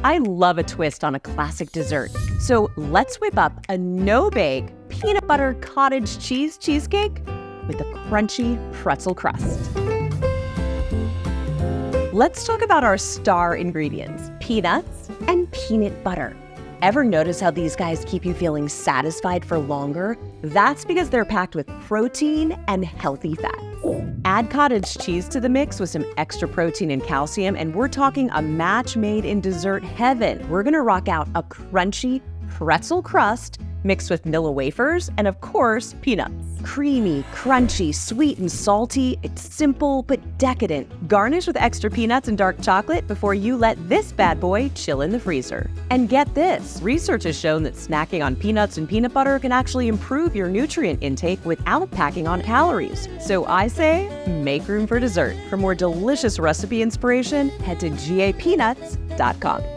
I love a twist on a classic dessert. So let's whip up a no-bake peanut butter cottage cheese cheesecake with a crunchy pretzel crust. Let's talk about our star ingredients, peanuts and peanut butter. Ever notice how these guys keep you feeling satisfied for longer? That's because they're packed with protein and healthy fats. Add cottage cheese to the mix with some extra protein and calcium, and we're talking a match made in dessert heaven. We're gonna rock out a crunchy pretzel crust mixed with Nilla wafers and, of course, peanuts. Creamy, crunchy, sweet and salty. It's simple but decadent. Garnish with extra peanuts and dark chocolate before you let this bad boy chill in the freezer. And get this, research has shown that snacking on peanuts and peanut butter can actually improve your nutrient intake without packing on calories. So I say, make room for dessert. For more delicious recipe inspiration, head to gapeanuts.com.